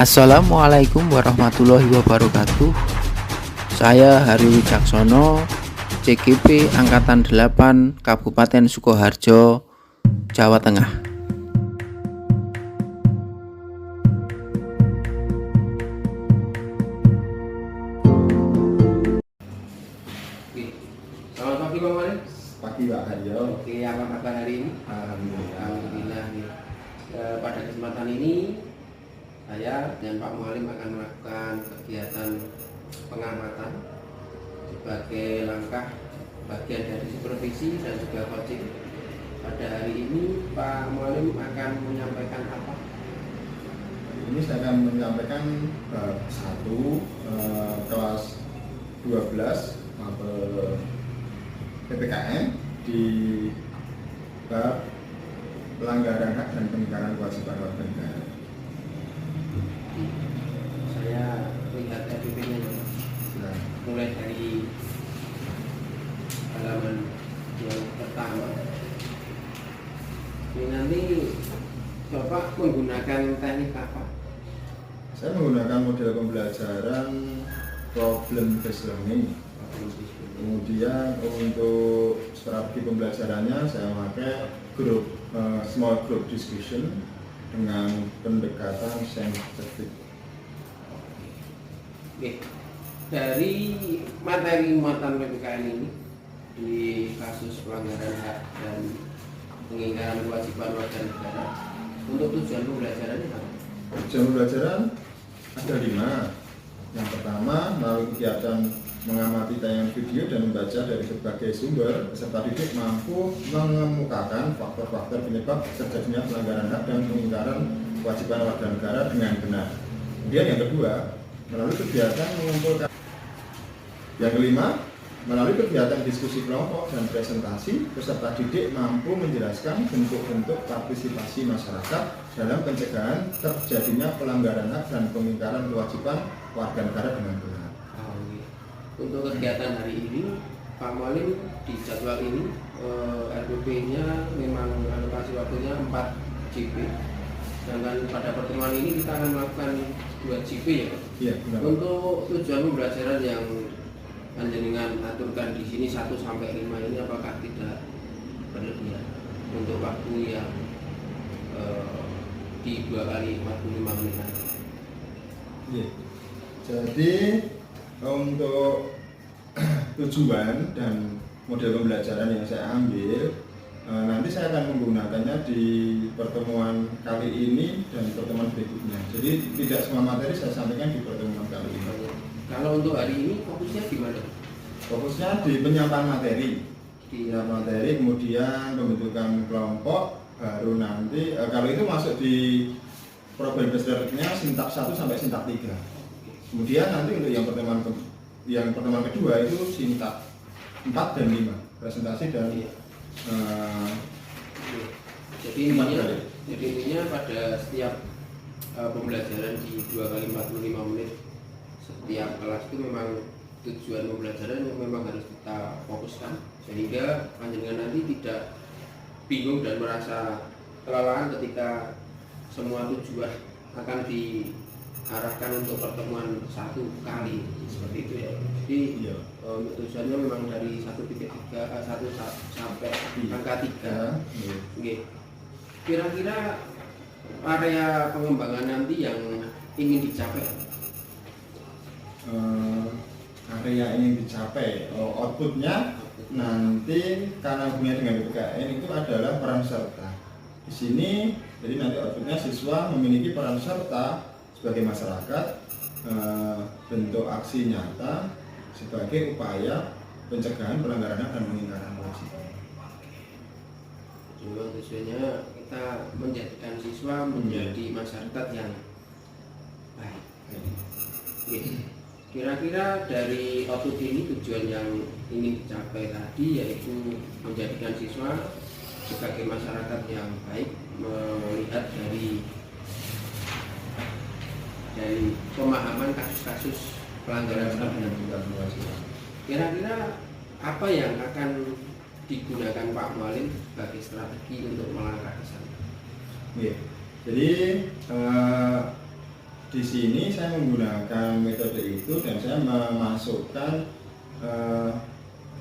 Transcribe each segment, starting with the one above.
Assalamualaikum warahmatullahi wabarakatuh. Saya Hari Wicaksono, CGP Angkatan 8 Kabupaten Sukoharjo, Jawa Tengah. Selamat pagi Pak Mari. Pagi Pak Haryo. Oke, apa kabar hari ini? Alhamdulillah. Pada kesempatan ini saya dan Pak Mualim akan melakukan kegiatan pengamatan sebagai langkah bagian dari supervisi dan juga coaching. Pada hari ini Pak Mualim akan menyampaikan apa? Ini saya akan menyampaikan kelas 12 PPKN di bab pelanggaran hak dan pengingkaran kewajiban warga negara. Saya lihat RPP-nya Nah, mulai dari halaman yang pertama. Ini nanti Bapak menggunakan teknik apa? saya menggunakan model pembelajaran problem based learning. Kemudian untuk strategi pembelajarannya saya memakai small group discussion dengan pendekatan saintifik. Oke. Dari materi muatan PPKN ini di kasus pelanggaran hak dan pengingkaran kewajiban warga negara, untuk tujuan pembelajarannya apa? Tujuan pembelajaran ada 5. Yang pertama, melalui kegiatan mengamati tayangan video dan membaca dari berbagai sumber, peserta didik mampu mengemukakan faktor-faktor penyebab terjadinya pelanggaran hak dan pengingkaran kewajiban warga negara dengan benar. Kemudian yang kedua, melalui kegiatan mengumpulkan. Yang kelima, melalui kegiatan diskusi kelompok dan presentasi, peserta didik mampu menjelaskan bentuk-bentuk partisipasi masyarakat dalam pencegahan terjadinya pelanggaran hak dan pengingkaran kewajiban warga negara dengan benar. Untuk kegiatan hari ini, Pak Mualim di jadwal ini RPP-nya memang alokasi waktunya 4 JP. Sedangkan pada pertemuan ini kita akan melakukan 2 JP ya Pak? Iya, benar. Untuk tujuan pembelajaran yang panjenengan aturkan di sini 1 sampai 5 ini apakah tidak berlebihan untuk waktu yang di 2 kali 45 menit? Iya. Jadi untuk tujuan dan model pembelajaran yang saya ambil, nanti saya akan menggunakannya di pertemuan kali ini dan pertemuan berikutnya. Jadi tidak semua materi saya sampaikan di pertemuan kali ini. Kalau untuk hari ini fokusnya di mana? Fokusnya di penyampaian materi, kemudian pembentukan kelompok, baru nanti kalau itu masuk di problem based learning-nya sintak 1 sampai sintak 3. Kemudian nanti untuk yang pertemuan kedua itu sintak 4 dan 5, presentasi dan jadi intinya pada setiap pembelajaran di 2 kali 45 menit setiap kelas itu memang tujuan pembelajaran yang memang harus kita fokuskan sehingga panjenengan nanti tidak bingung dan merasa kelelahan ketika semua tujuan akan diarahkan untuk pertemuan 1 kali seperti itu ya. Jadi iya. tujuannya memang dari 1.3 sampai angka 3. Oke. Kira-kira area pengembangan nanti yang ingin dicapai? Area ingin dicapai, outputnya nanti karena hubungannya dengan PPKN itu adalah peran serta. Di sini jadi nanti outputnya siswa memiliki peran serta sebagai masyarakat, bentuk aksi nyata sebagai upaya pencegahan pelanggaran hak dan pengingkaran kewajiban. Tujuannya kita menjadikan siswa menjadi masyarakat yang baik. Kira-kira dari output ini tujuan yang ingin dicapai tadi yaitu menjadikan siswa sebagai masyarakat yang baik, melihat dari pemahaman kasus-kasus pelanggaran hak dan pengingkaran kewajiban. Kira-kira apa yang akan digunakan Pak Mualim sebagai strategi untuk melangkah ke sana? Jadi di sini saya menggunakan metode itu dan saya memasukkan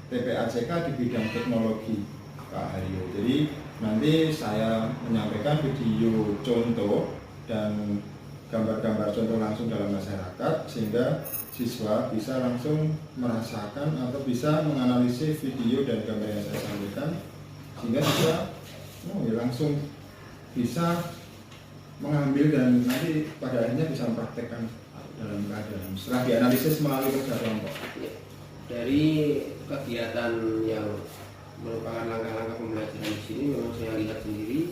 TPACK di bidang teknologi, Pak Haryo. Jadi nanti saya menyampaikan video contoh dan gambar-gambar contoh langsung dalam masyarakat sehingga siswa bisa langsung merasakan atau bisa menganalisis video dan gambar yang saya sampaikan sehingga siswa langsung bisa mengambil dan nanti pada akhirnya bisa mempraktekkan dalam keadaan setelah dianalisis melalui kerja kelompok. Dari kegiatan yang merupakan langkah-langkah pembelajaran di sini memang saya lihat sendiri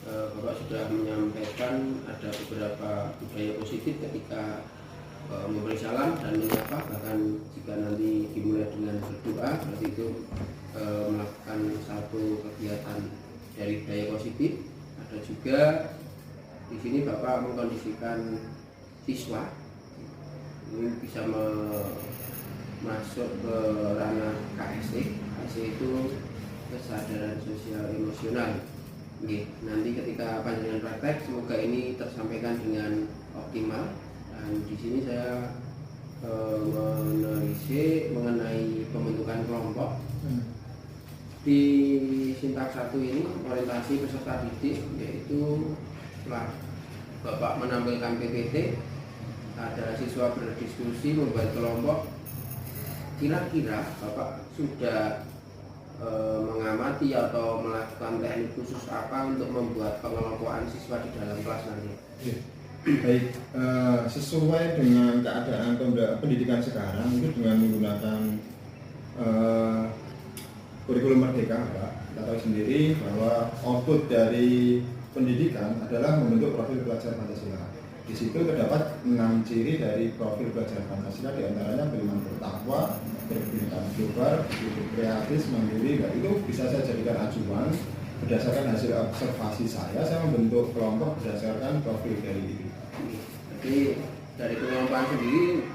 Bapak sudah menyampaikan ada beberapa budaya positif ketika memberi salam dan menyapa, bahkan jika nanti dimulai dengan berdoa berarti itu melakukan satu kegiatan dari budaya positif. Ada juga di sini Bapak mengkondisikan siswa ini bisa masuk ke ranah KSE. KSE itu kesadaran sosial emosional. Oke, nanti ketika panjenengan praktek semoga ini tersampaikan dengan optimal. Dan di sini saya menelisik mengenai pembentukan kelompok. Di Sintak 1 ini orientasi peserta didik, yaitu setelah Bapak menampilkan PPT, ada siswa berdiskusi membuat kelompok. Kira-kira Bapak sudah mengamati atau melakukan teknik khusus apa untuk membuat pengelompokan siswa di dalam kelas nanti? Baik, sesuai dengan keadaan pendidikan sekarang itu dengan menggunakan kurikulum merdeka, Pak. Kita tahu sendiri bahwa output dari pendidikan adalah membentuk profil pelajar Pancasila. Di situ terdapat 6 ciri dari profil pelajar Pancasila, diantaranya beriman bertakwa, berbintang global, hidup kreatif, mandiri. Dan itu bisa saya jadikan acuan berdasarkan hasil observasi saya membentuk kelompok berdasarkan profil dari itu. Jadi dari pengelompokan sendiri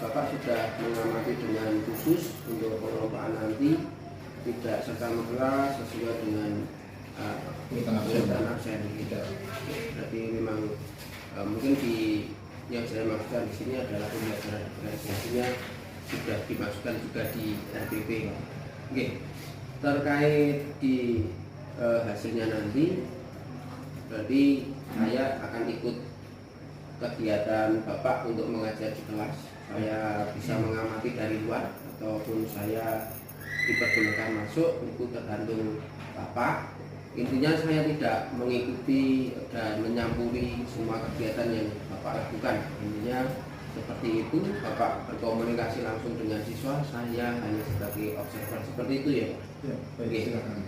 Bapak sudah mengamati dengan khusus untuk pengelompokan nanti tidak serta-merta sesuai dengan urutan absen tidak. Berarti memang mungkin yang saya maksudkan di sini adalah pembelajaran diferensiasinya sudah dimasukkan juga di RPP. Oke, terkait di hasilnya nanti, berarti saya akan ikut kegiatan Bapak untuk mengajar di kelas. Saya bisa mengamati dari luar ataupun saya diperbolehkan masuk, itu tergantung Bapak. Intinya saya tidak mengikuti dan menyampuri semua kegiatan yang Bapak lakukan. Intinya seperti itu, Bapak berkomunikasi langsung dengan siswa, saya hanya sebagai observer. Seperti itu ya Pak? Ya, baik, silakan.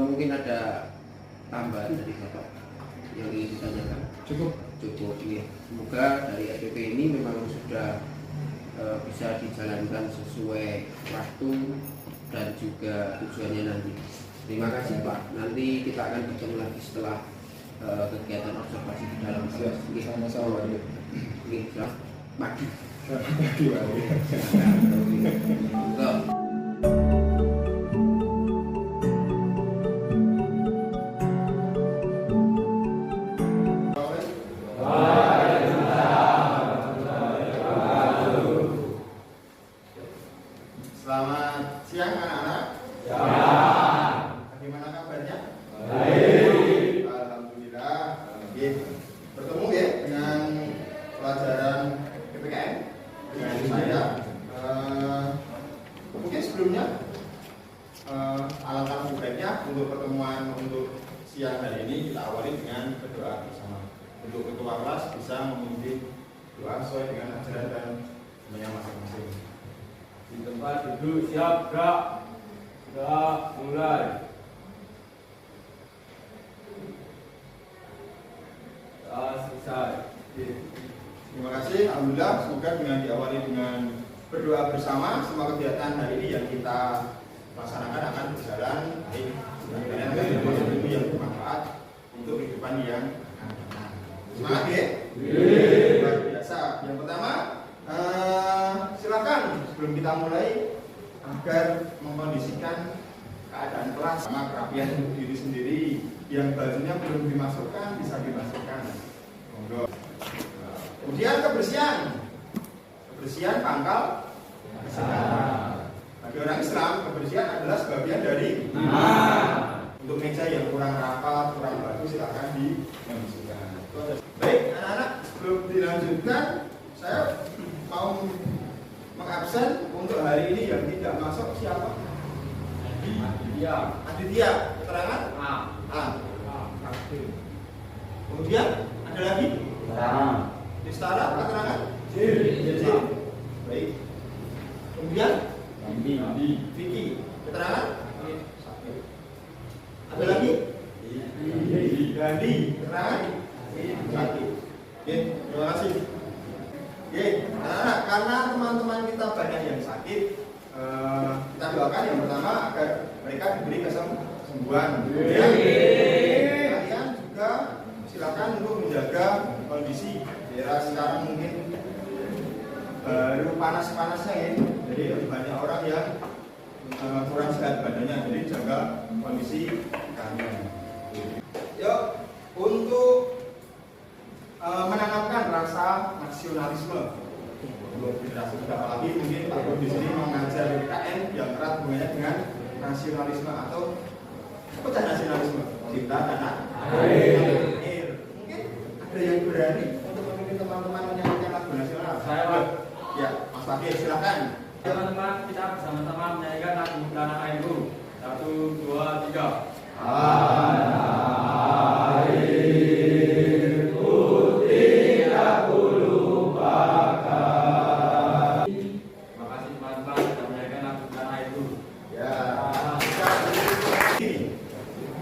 Mungkin ada tambahan dari Bapak yang ingin ditanyakan? Cukup Ya. Semoga dari RPP ini memang sudah bisa dijalankan sesuai waktu dan juga tujuannya nanti. Terima kasih Pak. Nanti kita akan bertemu lagi setelah kegiatan observasi di dalam kelas. Sama-sama. Pagi. Pagi, Pak. Selamat siang anak-anak. Ya. Bagaimana kabarnya? Baik. Alhamdulillah. Oke. Bertemu ya dengan pelajaran PPKN dengan saya. Mungkin sebelumnya alangkah lebih baiknya untuk pertemuan untuk siang hari ini kita awali dengan berdoa bersama. Untuk ketua kelas bisa memimpin doa sesuai dengan ajaran dan temannya masing-masing. Di tempat duduk siap gerak. Sudah mulai. Selesai. Terima kasih, alhamdulillah. Semoga dengan diawali dengan berdoa bersama, semua kegiatan hari ini yang kita laksanakan akan berjalan baik. Mudah-mudahan itu yang bermanfaat untuk kehidupan yang akan datang. Semangat ya. Luar biasa. Yang pertama, silakan sebelum kita mulai agar mengkondisikan keadaan kelas sama kerapian untuk diri sendiri. Yang bajunya belum dimasukkan bisa dimasukkan. Monggo. Kemudian kebersihan pangkal kesehatan. Bagi orang Islam, kebersihan adalah sebagian dari iman. Untuk meja yang kurang rapat, kurang bagus, silakan dibersihkan. Baik, anak-anak, sebelum dilanjutkan, saya mau mengabsen untuk hari ini yang tidak masuk siapa? Aditya. Keterangan? A. Kemudian ada lagi? Istara, keterangan? J. Baik. Kemudian? Vicky. Keterangan? Ada lagi? Gandhi. Keterangan? Oke, terima kasih. Oke, anak-anak, karena teman-teman kita banyak yang sakit, kita doakan yang pertama agar mereka diberi kesembuhan. Kalian juga silakan untuk menjaga kondisi daerah sekarang mungkin baru panas-panasnya ya. Jadi lebih banyak orang yang kurang sehat badannya, jadi jaga kondisi kalian. Yuk, untuk menanamkan rasa nasionalisme untuk generasi muda, apalagi mungkin Pak Guru di sini mengajar PKN yang erat hubungannya dengan nasionalisme atau apa nasionalisme? Cinta tanah air. Mungkin ada yang berani untuk memimpin teman-teman menyanyikan lagu nasional. Saya, Pak. Ya, Mas Fakir, silakan. Teman-teman, kita bersama-sama menyanyikan lagu Tanah Airku. 1, 2, 3.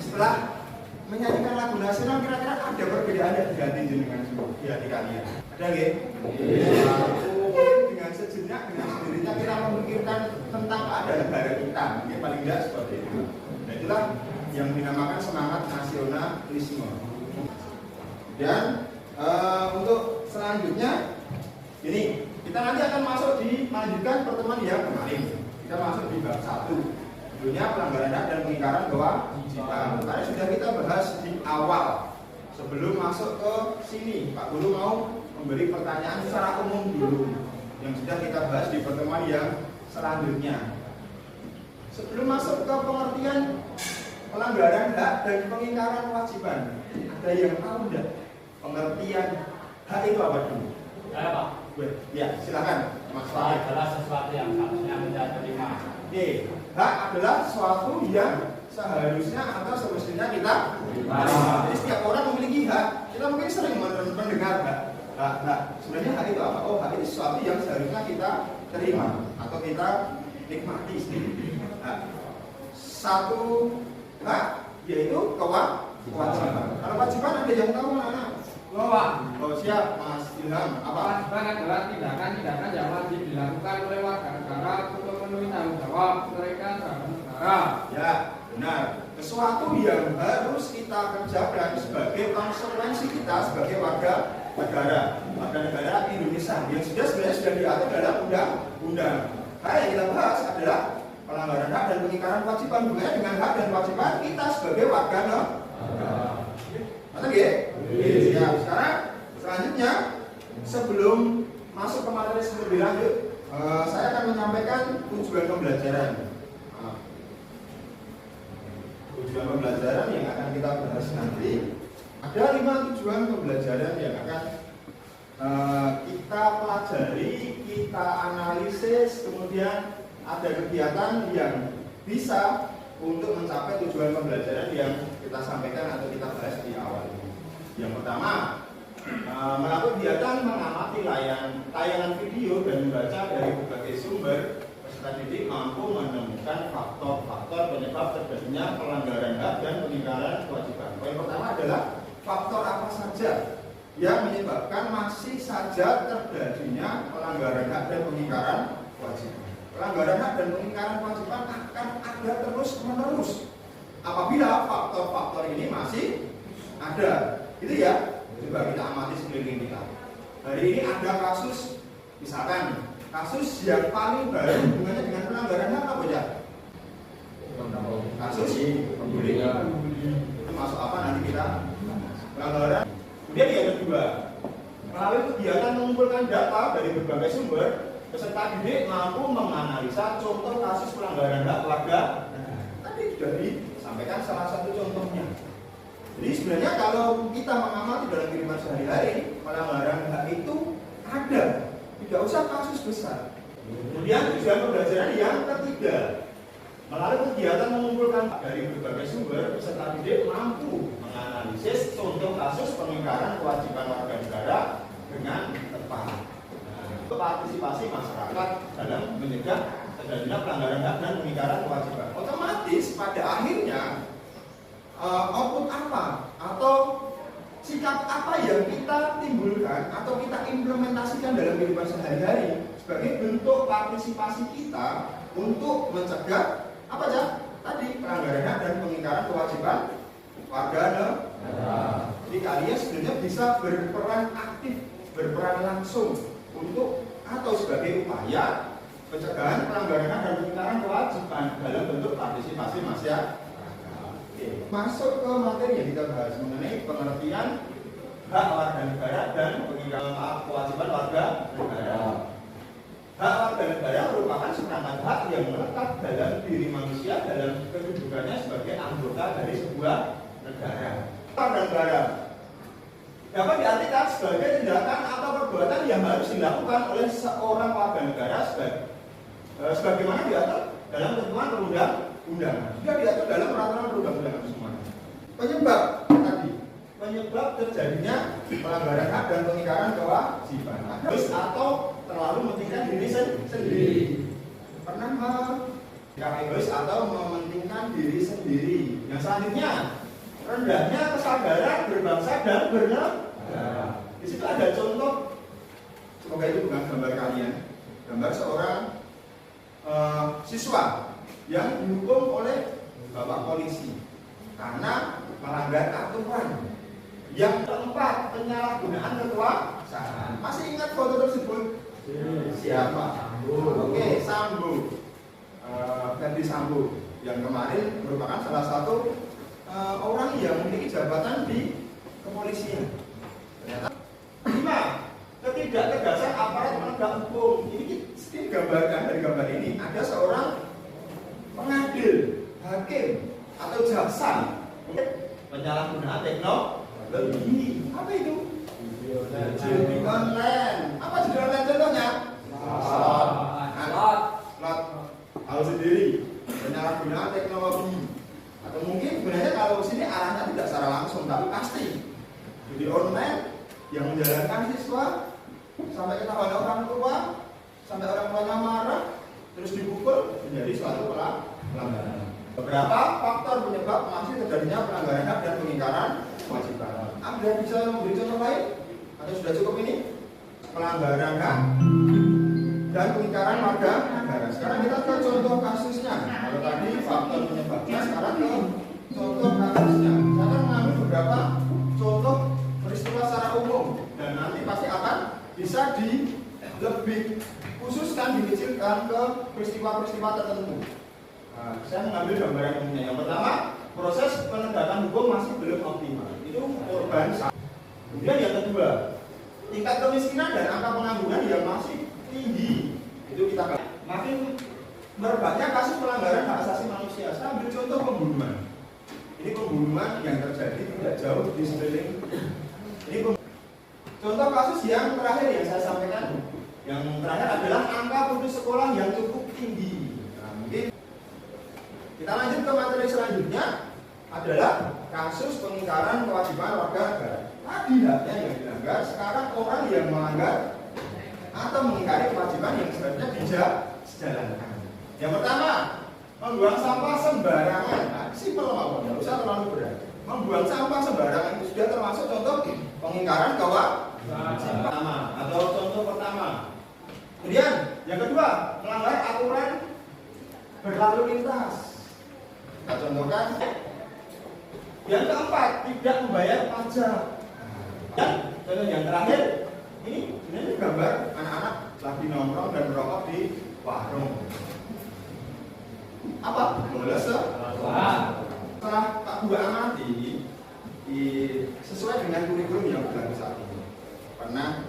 Setelah menyanyikan lagu nasional, kira-kira ada perbedaan di hati jenengan semua, di hati kalian? Ada nggih? Mungkin dengan sejenak, dengan sendirinya kita memikirkan tentang keadaan negara kita, mungkin paling tidak seperti itu. Dan itulah yang dinamakan semangat nasionalisme. Dan untuk selanjutnya, ini kita nanti akan masuk melanjutkan pertemuan yang kemarin. Kita masuk di bab 1. Judulnya pelanggaran hak dan pengingkaran kewajiban. Karena sudah kita bahas di awal. Sebelum masuk ke sini, Pak Guru mau memberi pertanyaan secara umum dulu yang sudah kita bahas di pertemuan yang selanjutnya. Sebelum masuk ke pengertian pelanggaran hak dan pengingkaran kewajiban, ada yang tahu tidak pengertian hak itu apa dulu? Saya, Pak. Ya, silakan Mas Hak Fakir. adalah sesuatu yang seharusnya kita terima. Oke, hak adalah sesuatu yang seharusnya atau semestinya kita terima. Jadi setiap orang memiliki hak. Kita mungkin sering mendengar hak. Sebenarnya hak itu apa? Oh, hak itu sesuatu yang seharusnya kita terima atau kita nikmati sendiri. Satu hak yaitu kewajiban. Kalau kewajiban ada yang tahu anak-anak? Pak. Oh, siap, Mas Ilham. Apa? Kewajiban adalah tindakan-tindakan yang wajib dilakukan oleh warga negara untuk memenuhi tanggung jawab mereka terhadap negara. Ya, benar. Sesuatu yang harus kita kerjakan sebagai konsekuensi kita sebagai warga negara Indonesia yang sebenarnya sudah diatur dalam undang-undang. Hal yang kita bahas adalah pelanggaran hak dan pengingkaran kewajiban, hubungannya dengan hak dan kewajiban kita sebagai warga negara. Mantap ya? Siap. Sekarang selanjutnya sebelum masuk ke materi lebih lanjut, saya akan menyampaikan tujuan pembelajaran. Tujuan pembelajaran yang akan kita bahas nanti. Ada 5 tujuan pembelajaran yang akan kita pelajari, kita analisis, kemudian ada kegiatan yang bisa untuk mencapai tujuan pembelajaran yang kita sampaikan atau kita bahas di awal ini. Yang pertama, melakukan kegiatan mengamati tayangan video dan membaca dari berbagai sumber. Peserta didik mampu menemukan faktor-faktor penyebab terjadinya pelanggaran hak dan pengingkaran kewajiban. Poin pertama adalah faktor apa saja yang menyebabkan masih saja terjadinya pelanggaran hak dan pengingkaran kewajiban. Pelanggaran hak dan pengingkaran kewajiban akan ada terus-menerus apabila faktor-faktor ini masih ada. Itu ya, coba kita amati sekeliling kita. Hari ini ada kasus, misalkan kasus yang paling baru hubungannya dengan pelanggaran hak apa ya? Kasus pembuli. Itu masuk apa nanti kita pelanggaran. Kemudian yang kedua, melalui kegiatan mengumpulkan data dari berbagai sumber, peserta didik mampu menganalisa contoh kasus pelanggaran hak warga. Tadi sudah disampaikan salah satu contohnya. Jadi sebenarnya kalau kita mengamati dalam kehidupan sehari-hari, pelanggaran hak itu ada, tidak usah kasus besar. Kemudian tujuan pembelajaran yang ketiga, melalui kegiatan mengumpulkan dari berbagai sumber, peserta didik mampu menganalisis contoh kasus pengingkaran kewajiban warga negara dengan tepat. Partisipasi masyarakat dalam mencegah terjadinya pelanggaran hak dan pengingkaran kewajiban. Otomatis pada akhirnya output apa atau sikap apa yang kita timbulkan atau kita implementasikan dalam kehidupan sehari-hari sebagai bentuk partisipasi kita untuk mencegah apa aja tadi pelanggaran hak dan pengingkaran kewajiban warga negara. Jadi kalian sebenarnya bisa berperan aktif, berperan langsung untuk atau sebagai upaya pencegahan pelanggaran hak dan pengingkaran kewajiban dalam bentuk partisipasi masyarakat. Masuk ke materi yang kita bahas mengenai pengertian hak warga negara dan pengingkaran kewajiban warga negara. Hak warga negara merupakan seperangkat hak yang melekat dalam diri manusia dalam kedudukannya sebagai anggota dari sebuah negara. Warga negara dapat diartikan sebagai tindakan atau perbuatan yang harus dilakukan oleh seorang warga negara sebagaimana diatur dalam ketentuan perundang-undangan. Juga diatur dalam peraturan perundang-undangan semuanya. Penyebab tadi, penyebab terjadinya pelanggaran hak dan pengingkaran kewajiban atau terlalu mementingkan diri sendiri. Pernah egois atau mementingkan diri sendiri. Yang selanjutnya, rendahnya kesadaran berbangsa dan bernegara. Di situ ada contoh, semoga itu bukan gambar kalian, gambar seorang siswa yang dihukum oleh bapak polisi karena melanggar aturan. Yang keempat, penyalahgunaan kekuasaan. Masih ingat foto tersebut? Siapa? Oke, Sambo. Ferdi Sambo yang kemarin merupakan salah satu orang yang memiliki jabatan di kepolisian. Ternyata 5. Ketidaktegasan aparat penegak hukum. Ini gambarkan dari gambar ini ada seorang pengadil, hakim atau jaksa. Penyalahgunaan teknologi. Apa itu? Judi online. Apa judi online contohnya? Slot. Tahu sendiri. Penyalahgunaan teknologi. Atau mungkin sebenarnya kalau sini arahnya tidak secara langsung, tapi pasti judi online yang menjalankan siswa sampai ketahuan orang tua, sampai orang tuanya marah, terus dipukul menjadi suatu pelanggaran. Beberapa faktor penyebab masih terjadinya pelanggaran hak dan pengingkaran kewajiban. Anda bisa memberi contoh lain? Atau sudah cukup ini? Pelanggaran hak dan pengingkaran warga negara. Sekarang kita ke contoh kasusnya. Kalau tadi faktor penyebabnya, sekarang ke contoh kasusnya. Saya akan mengambil beberapa contoh peristiwa secara umum dan nanti pasti akan bisa lebih khususkan, dikecilkan ke peristiwa-peristiwa tertentu. Nah, saya mengambil gambaran umumnya. Yang pertama, proses penegakan hukum masih belum optimal. Itu korban. Kemudian yang kedua, tingkat kemiskinan dan angka pengangguran yang masih tinggi. Itu kita makin merebaknya kasus pelanggaran hak asasi manusia. Saya ambil contoh pembunuhan. Ini pembunuhan yang terjadi tidak jauh di sekeliling. Ini contoh kasus yang terakhir yang saya sampaikan. Yang terakhir adalah angka putus sekolah yang cukup tinggi. Nah, mungkin kita lanjut ke materi selanjutnya adalah kasus pengingkaran kewajiban warga negara. Tadi haknya yang dilanggar, sekarang orang yang melanggar atau mengingkari kewajiban yang sebenarnya dijalankan. Yang pertama, membuang sampah sembarangan. Nah, simpel mawon, tidak usah terlalu berat. Membuang sampah sembarangan itu sudah termasuk contoh pengingkaran kewajiban atau contoh pertama. Kemudian yang kedua, melanggar aturan berlalu lintas. Kita contohkan. Yang keempat, tidak membayar pajak. Dan contoh yang terakhir, ini gambar anak-anak lagi nongkrong dan merokok di warung. Apa? Bolos setelah Pak Gua amati sesuai dengan kurikulum yang berlaku saat ini. Pernah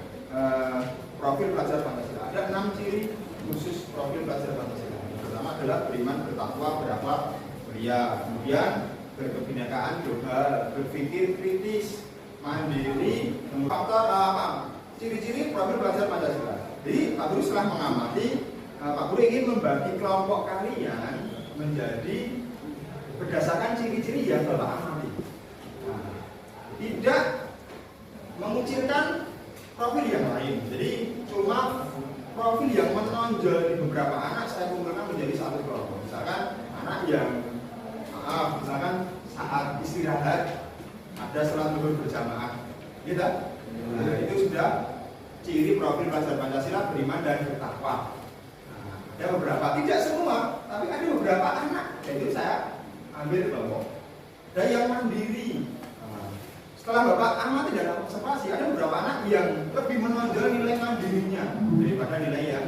profil pelajar Pancasila. Ada 6 ciri khusus profil pelajar Pancasila. Yang pertama adalah beriman, bertakwa, berakhlak mulia, kemudian berkebinekaan global, berpikir kritis, mandiri, faktor ciri-ciri profil pelajar Pancasila. Jadi Pak Guru setelah mengamati, Pak Guru ingin membagi kelompok kalian menjadi berdasarkan ciri-ciri yang Bapak amati. Tidak mengucilkan profil yang lain. Jadi cuma profil yang menonjol di beberapa anak saya kumpulkan menjadi satu kelompok. Misalkan anak yang misalkan saat istirahat ada sholat zuhur berjamaah, gitu. Nah, itu sudah ciri profil pelajar Pancasila beriman dan bertakwa. Nah, ada beberapa, tidak semua, tapi ada beberapa anak, yaitu saya ambil kelompok. Dan yang mandiri. Setelah Bapak amati dan observasi, ada beberapa anak yang lebih menonjol nilai mandirinya daripada nilai yang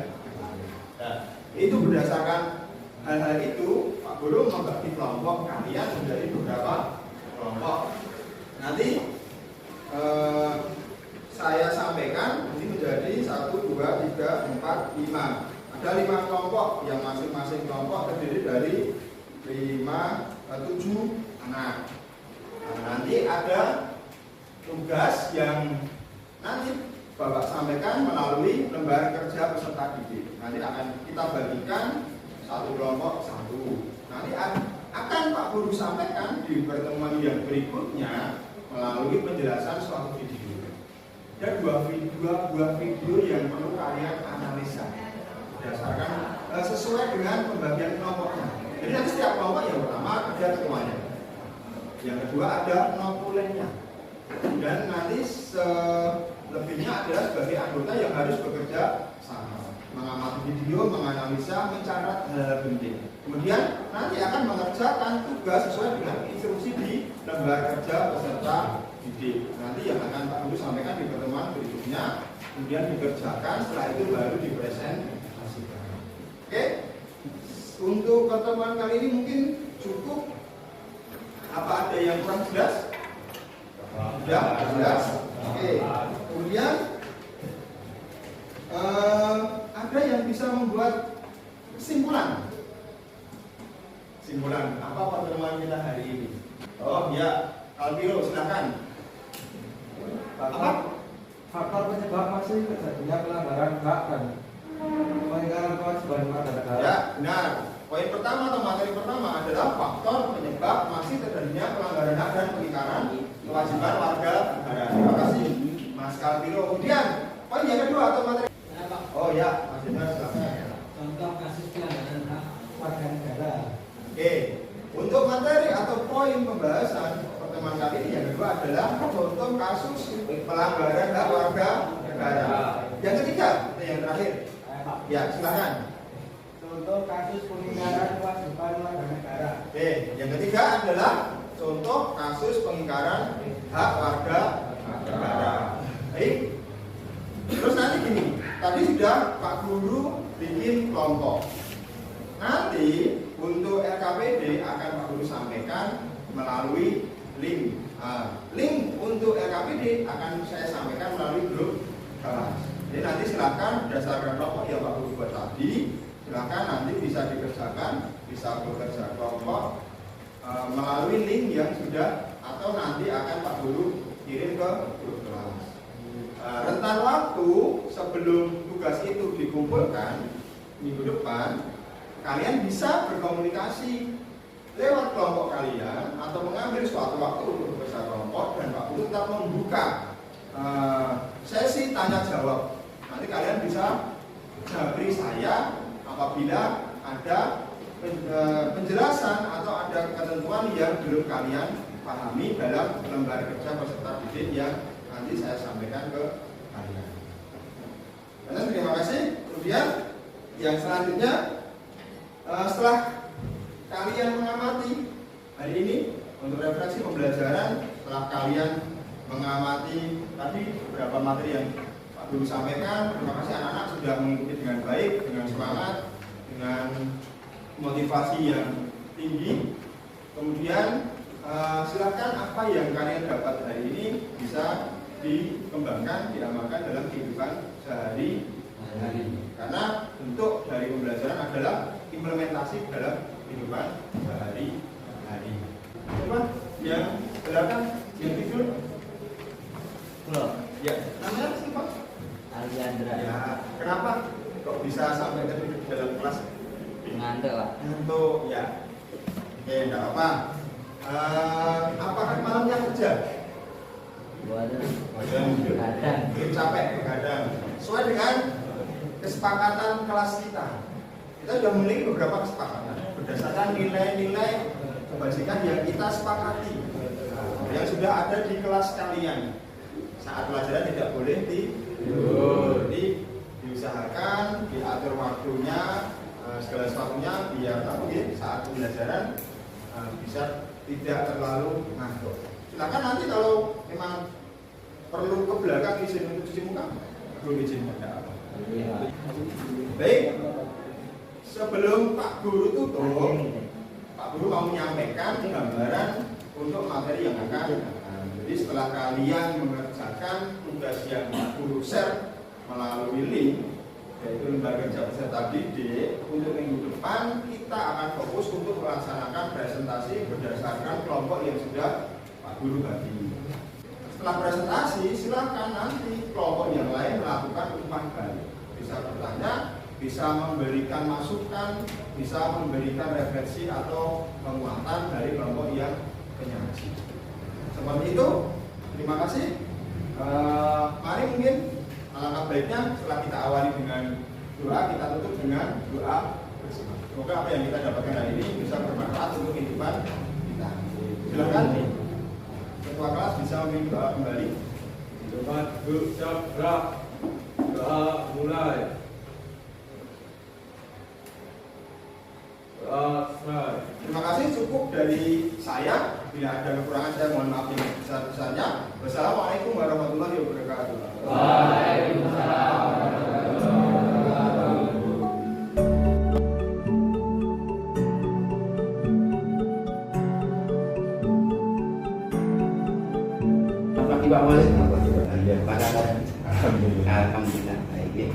itu berdasarkan hal-hal itu, Pak Guru membagi kelompok kalian menjadi beberapa kelompok. Nanti saya sampaikan ini menjadi 1, 2, 3, 4, 5. Ada 5 kelompok yang masing-masing kelompok terdiri dari 7 anak. Nah, nanti ada tugas yang nanti Bapak sampaikan melalui lembar kerja peserta didik. Nanti akan kita bagikan satu kelompok satu. Nanti akan Pak Guru sampaikan di pertemuan yang berikutnya melalui penjelasan suatu video. Ada dua video yang perlu kalian analisa berdasarkan sesuai dengan pembagian kelompoknya. Jadi nanti setiap kelompok yang pertama ada ketuanya, yang kedua ada notulennya, dan nanti selebihnya adalah sebagai anggota yang harus bekerja sama, mengamati video, menganalisa, mencatat hal-hal penting. Kemudian nanti akan mengerjakan tugas sesuai dengan instruksi di lembar kerja peserta didik. Nanti yang akan Pak Guru sampaikan di pertemuan berikutnya, kemudian dikerjakan, setelah itu baru dipresentasikan. Oke, untuk pertemuan kali ini mungkin cukup. Apa ada yang kurang jelas? Sudah jelas. Oke. Kemudian ada yang bisa membuat kesimpulan. Kesimpulan apa pertemuan kita hari ini? Oh ya, Alviro silakan. Apa? Faktor penyebab masih terjadinya pelanggaran hak dan pengingkaran kewajiban warga negara. Ya, benar. Poin pertama atau materi pertama adalah faktor penyebab masih terjadinya pelanggaran hak dan pengingkaran kewajiban warga negara. Terima kasih, Mas Kalviro. Kemudian poin yang kedua atau materi. Oh ya, Mas Indra silakan. Contoh kasus pelanggaran hak warga negara. Oke, untuk materi atau poin pembahasan pertemuan kali ini yang kedua adalah contoh kasus pelanggaran hak warga negara. Yang ketiga, yang terakhir. Ya, silakan. Contoh kasus pengingkaran kewajiban warga negara. Oke, yang ketiga adalah contoh kasus pengingkaran hak warga negara. Baik. Terus nanti gini, tadi sudah Pak Guru bikin kelompok. Nanti untuk RKPD akan Pak Guru sampaikan melalui link. Link untuk RKPD akan saya sampaikan melalui grup kelas. Jadi nanti silakan berdasarkan kelompok yang Pak Guru buat tadi, silakan nanti bisa dikerjakan, bisa bekerja kelompok melalui link yang sudah atau nanti akan Pak Guru kirim ke grup kelas. Rentan waktu sebelum tugas itu dikumpulkan minggu depan, kalian bisa berkomunikasi lewat kelompok kalian atau mengambil suatu waktu untuk bekerja kelompok, dan Pak Guru tetap membuka sesi tanya jawab. Nanti kalian bisa jabri saya apabila ada penjelasan atau ada ketentuan yang belum kalian pahami dalam lembar kerja peserta didik yang nanti saya sampaikan ke kalian. Dan terima kasih. Kemudian yang selanjutnya, setelah kalian mengamati hari ini untuk refleksi pembelajaran, setelah kalian mengamati tadi beberapa materi yang Pak Guru sampaikan, terima kasih anak-anak sudah mengikuti dengan baik, dengan semangat, dengan motivasi yang tinggi. Kemudian silakan apa yang kalian dapat hari ini bisa dikembangkan, diamalkan dalam kehidupan sehari-hari. Karena bentuk dari pembelajaran adalah implementasi dalam kehidupan sehari-hari. Coba yang belakang, yang tidur. Belum. Ya, namanya siapa? Aliandra. Ya, kenapa kok bisa sampai tidur di dalam kelas? Ngantuk lah. Ngantuk, ya. Oke, enggak apa. Apakah malamnya kerja? Kadang. Mungkin capek, kadang. Sesuai dengan kesepakatan kelas kita. Kita sudah memiliki beberapa kesepakatan berdasarkan nilai-nilai kebajikan yang kita sepakati, yang sudah ada di kelas kalian. Saat pelajaran tidak boleh tidur, jadi diusahakan diatur waktunya, segala sesuatunya biar saat pembelajaran bisa tidak terlalu ngantuk. Silakan nanti kalau memang perlu ke belakang izin untuk cuci muka, belum izin ada apa. Baik, sebelum Pak Guru tutup, Pak Guru mau menyampaikan gambaran untuk materi yang akan datang. Jadi setelah kalian mengerjakan tugas yang Pak Guru share melalui link, yaitu lembaga kerja peserta didik, untuk minggu depan kita akan fokus untuk melaksanakan presentasi berdasarkan kelompok yang sudah Pak Guru bagi. Setelah presentasi, silakan nanti kelompok yang lain melakukan umpan balik. Bisa bertanya, bisa memberikan masukan, bisa memberikan refleksi atau penguatan dari kelompok yang penyaji. Seperti itu. Terima kasih. Mari mungkin alangkah baiknya setelah kita awali dengan doa, kita tutup dengan doa bersama. Semoga apa yang kita dapatkan hari ini bisa bermanfaat untuk kehidupan kita. Silakan. Ketua kelas bisa memimpin doa kembali. Selamat berjabrak. Doa mulai. Terima kasih, cukup dari saya. Bila ada kekurangan saya mohon maaf yang besar-besarnya. Wassalamualaikum warahmatullahi wabarakatuh. Waalaikumsalam. Pak Malik. Alhamdulillah. Alhamdulillah baik ya.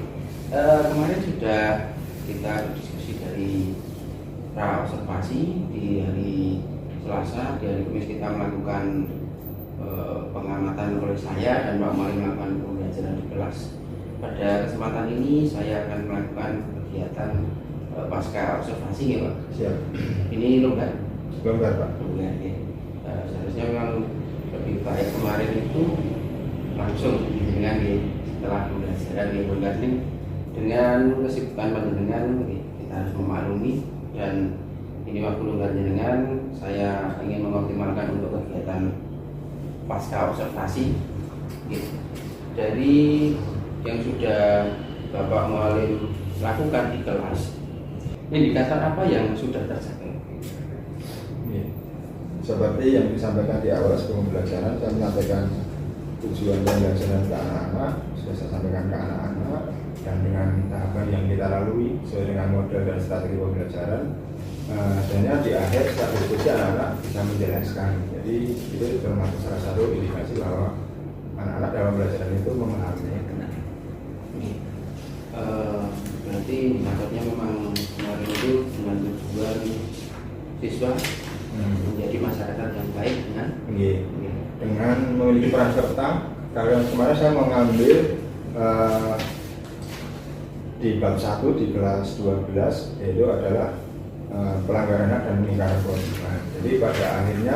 Kemarin sudah kita diskusi dari pra observasi di hari Selasa, di hari Kamis kita melakukan pengamatan oleh saya dan Pak Malik melakukan pembelajaran di kelas. Pada kesempatan ini saya akan melakukan kegiatan pasca observasi ya Pak. Siap. Ini longgar. Longgar Pak. Longgar ya. Seharusnya memang lebih baik kemarin itu langsung dengan setelah pembelajaran di longgar ini dengan kesibukan panjenengan kita harus memaklumi, dan ini waktu longgar jenengan saya ingin mengoptimalkan untuk kegiatan pasca observasi gitu. Dari yang sudah Bapak Mualim lakukan di kelas, indikator apa yang sudah tercapai? Seperti yang disampaikan di awal sebelum pembelajaran, saya menyampaikan tujuan pembelajaran ke anak-anak, sudah saya sampaikan ke anak-anak, dan dengan tahapan yang kita lalui sesuai dengan model dan strategi pembelajaran. Dan di akhir setelah diskusi anak-anak bisa menjelaskan. Jadi itu termasuk salah satu indikasi bahwa anak-anak dalam pembelajaran itu memahami. Berarti indikatornya memang kemarin itu dengan tujuan siswa menjadi masyarakat yang baik dengan memiliki peran serta. Kalau kemarin saya mengambil di bab 1 di kelas 12, yaitu adalah pelanggaran hak dan pengingkaran kewajiban. Jadi pada akhirnya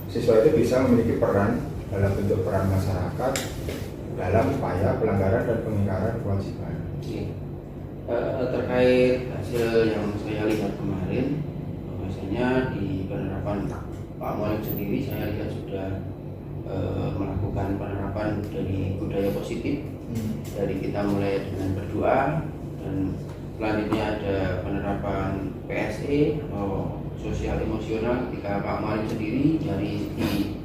siswa itu bisa memiliki peran dalam bentuk peran masyarakat dalam upaya pelanggaran dan pengingkaran kewajiban. Terkait hasil yang saya lihat kemarin, bahwasanya di penerapan Pak Mualim sendiri saya lihat sudah melakukan penerapan dari budaya positif. Dari kita mulai dengan berdoa, dan selanjutnya ada penerapan PSE atau sosial emosional ketika Pak Mualim sendiri dari segi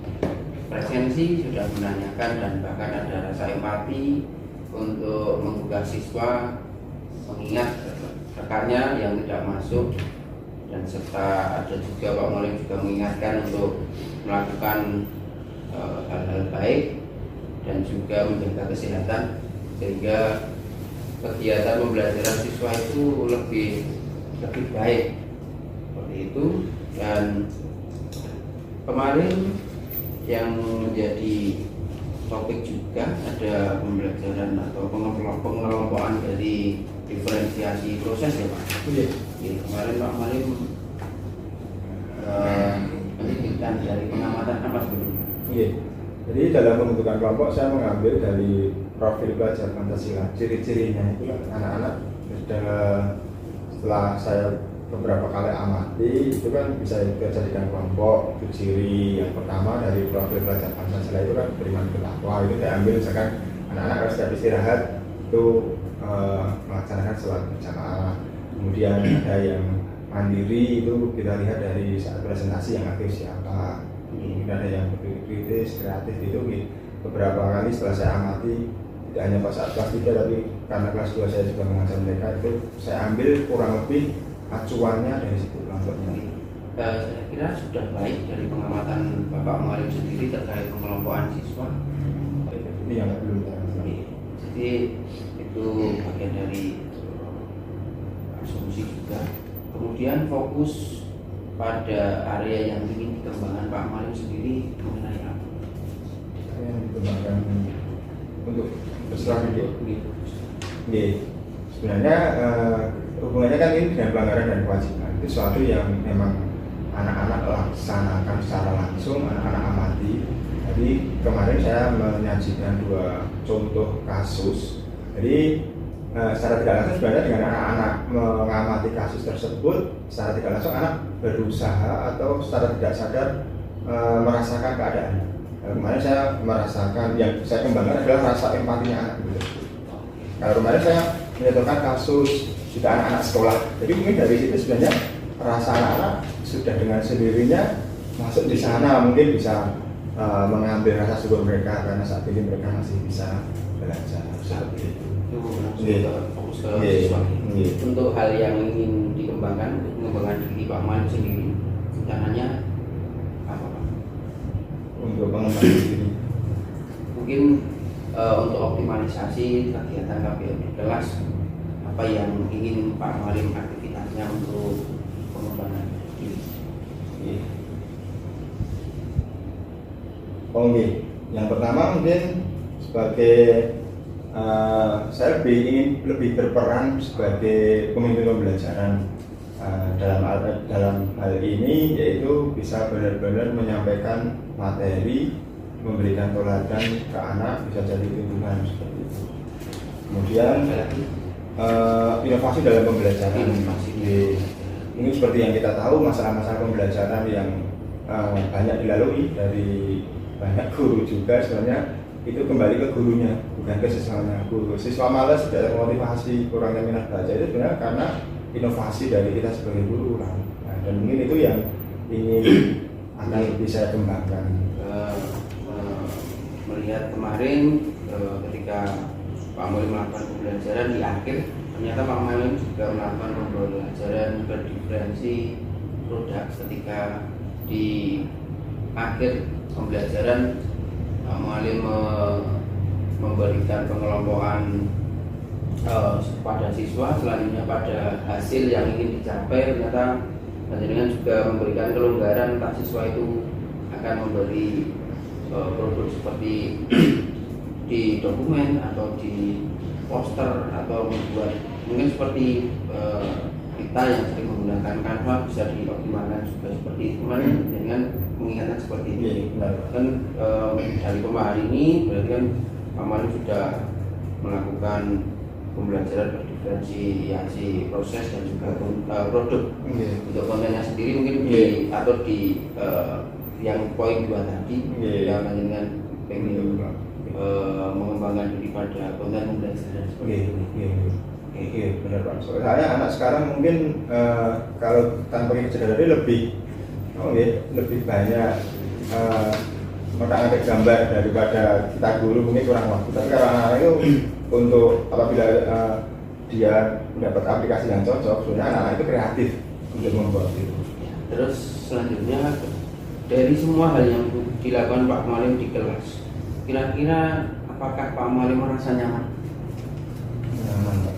presensi sudah menanyakan dan bahkan ada rasa empati untuk menggugah siswa, mengingat rekannya yang tidak masuk, dan serta ada juga Pak Mualim juga mengingatkan untuk melakukan hal-hal baik dan juga menjaga kesehatan, sehingga kegiatan pembelajaran siswa itu lebih baik seperti itu. Dan kemarin yang menjadi topik juga ada pembelajaran atau pengelompokan dari diferensiasi proses ya Pak. Iya. Kemarin Pak Malim menyebutkan dari pengamatan apa sebelumnya? Iya. Jadi dalam pembentukan kelompok saya mengambil dari profil pelajar Pancasila. Ciri-cirinya itu anak-anak setelah saya beberapa kali amati itu kan bisa kita jadikan kelompok. Itu ciri yang pertama dari profil pelajar Pancasila itu kan beriman bertakwa. Itu saya ambil misalkan anak-anak kalau setiap istirahat itu melaksanakan sholat berjamaah. Kemudian ada yang mandiri, itu kita lihat dari saat presentasi yang aktif siapa. Kemudian ada yang kritis, kreatif, itu beberapa kali setelah saya amati, tidak hanya pas saat kelas 3 tapi karena kelas 2 saya juga mengajar mereka, itu saya ambil kurang lebih acuannya dari situ kelompoknya. Saya kira sudah baik dari pengamatan Bapak Malim sendiri terkait pengelompokan siswa. Ini yang belum saya. Jadi itu bagian dari asumsi juga. Kemudian fokus pada area yang ingin dikembangkan Pak Malim sendiri mengenai apa? Yang dikembangkan untuk strategi. Iya. Sebenarnya hubungannya kan ini dengan pelanggaran dan kewajiban. Itu sesuatu yang memang anak-anak laksanakan secara langsung, anak-anak amati. Jadi kemarin saya menyajikan 2 contoh kasus. Jadi secara tidak langsung sebenarnya dengan anak-anak mengamati kasus tersebut, secara tidak langsung anak berusaha atau secara tidak sadar merasakan keadaan. Kemarin saya merasakan, yang saya kembangkan adalah rasa empatinya anak. Kalau kemarin saya menyatakan kasus juga anak-anak sekolah. Jadi mungkin dari situ sebenarnya rasa anak-anak sudah dengan sendirinya masuk di sana, mungkin bisa mengambil rasa syukur mereka karena saat ini mereka masih bisa belajar seperti itu. Fokus ke siswa. Untuk hal yang ingin dikembangkan, mengembangkan diri Pak Malim sendiri, rencananya apa Pak? Untuk pengembangan diri Mungkin untuk optimalisasi kegiatan KPM di kelas, apa yang ingin Pak Malim aktivitasnya untuk pengembangan diri? Yang pertama mungkin sebagai saya ingin lebih berperan sebagai pemimpin pembelajaran dalam hal ini, yaitu bisa benar-benar menyampaikan materi, memberikan teladan ke anak, bisa jadi tuntunan seperti itu. Kemudian inovasi dalam pembelajaran. Ini seperti yang kita tahu, masalah-masalah pembelajaran yang banyak dilalui dari banyak guru juga sebenarnya itu kembali ke gurunya, bukan ke siswanya. Siswa malas, tidak termotivasi, kurangnya minat baca itu sebenarnya karena inovasi dari kita sebagai guru lah. Dan mungkin itu yang ingin akan bisa kembangkan. Melihat kemarin ketika Pak Malim melakukan pembelajaran di akhir, ternyata Pak Malim juga melakukan pembelajaran berdiferensi produk. Ketika di akhir pembelajaran Pak Malim memberikan pengelompokan pada siswa, selanjutnya pada hasil yang ingin dicapai. Ternyata dengan juga memberikan kelonggaran, entah siswa itu akan memberi produk seperti di dokumen atau di poster atau membuat mungkin seperti kita yang sering menggunakan Canva bisa dioptimalkan juga seperti itu dengan mengingatkan seperti ini. Kan dari pemahaman ini berarti kan Pak Malim sudah melakukan pembelajaran berdiferensiasi proses dan juga produk. Untuk kontennya sendiri mungkin diatur di yang poin 2 tadi, yang dengan pengen mengembangkan diri pada konten pembelajaran seperti itu. Iya benar Pak. Soalnya anak sekarang mungkin kalau tanpa kecederaan lebih banyak mengambil gambar daripada kita guru, mungkin kurang waktu. Tapi kalau anak itu untuk apabila dia mendapat aplikasi yang cocok, sebenarnya anak itu kreatif untuk membuat itu. Terus selanjutnya dari semua hal yang dilakukan Pak Malim di kelas, kira-kira apakah Pak Malim merasa nyaman? Nyaman Pak.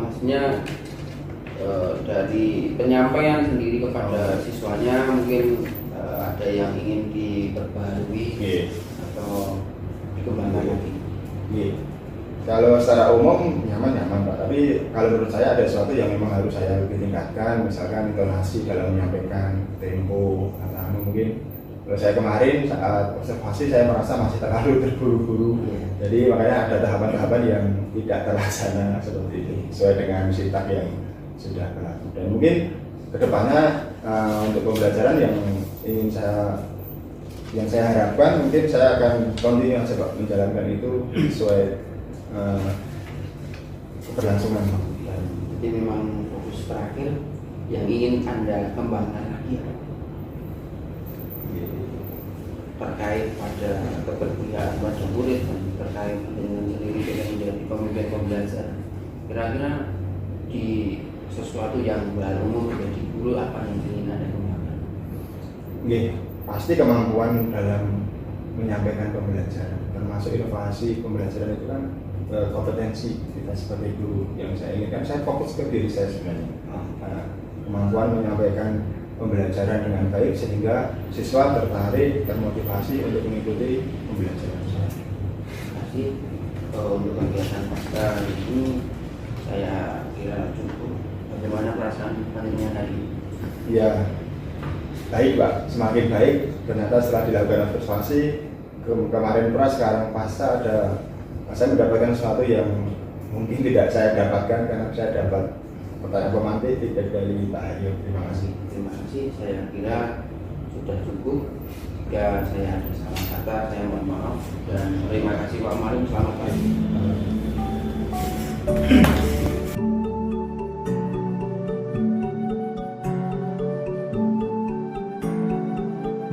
Maksudnya dari penyampaian sendiri kepada siswanya mungkin ada yang ingin diperbarui atau dikembangkan lagi. Kalau secara umum nyaman Pak, tapi kalau menurut saya ada sesuatu yang memang harus saya lebih tingkatkan, misalkan intonasi dalam menyampaikan, tempo, atau mungkin kalau saya kemarin saat observasi saya merasa masih terlalu terburu-buru, jadi makanya ada tahapan-tahapan yang tidak terlaksana seperti itu sesuai dengan sitak yang sudah berlaku. Dan mungkin kedepannya untuk pembelajaran yang ingin saya harapkan, mungkin saya akan continue aja Pak menjalankan itu sesuai keberlangsungan. Jadi memang fokus terakhir yang ingin Anda kembangkan lagi terkait pada keberpihakan pada murid dan terkait dengan sendiri dengan menjadi pemimpin pembelajaran. Kira-kira di sesuatu yang baru menjadi guru apa yang ingin Anda kembangkan? Pasti kemampuan dalam menyampaikan pembelajaran, termasuk inovasi pembelajaran itu kan kompetensi kita sebagai guru yang saya inginkan. Saya fokus ke diri saya sebenarnya, kemampuan menyampaikan pembelajaran dengan baik sehingga siswa tertarik, termotivasi untuk mengikuti pembelajaran saya. Terima kasih untuk kegiatan pasca ini, saya kira cukup. Bagaimana perasaan panjenengan tadi? Ya, baik Pak, semakin baik. Ternyata setelah dilakukan observasi kemarin pras, sekarang pasca saya mendapatkan sesuatu yang mungkin tidak saya dapatkan karena saya dapat pertanyaan pemantik tidak dari Pak Haryo. Terima kasih. Terima kasih. Saya kira sudah cukup. Jika saya ada salah kata, saya mohon maaf dan terima kasih Pak Marim. Selamat pagi.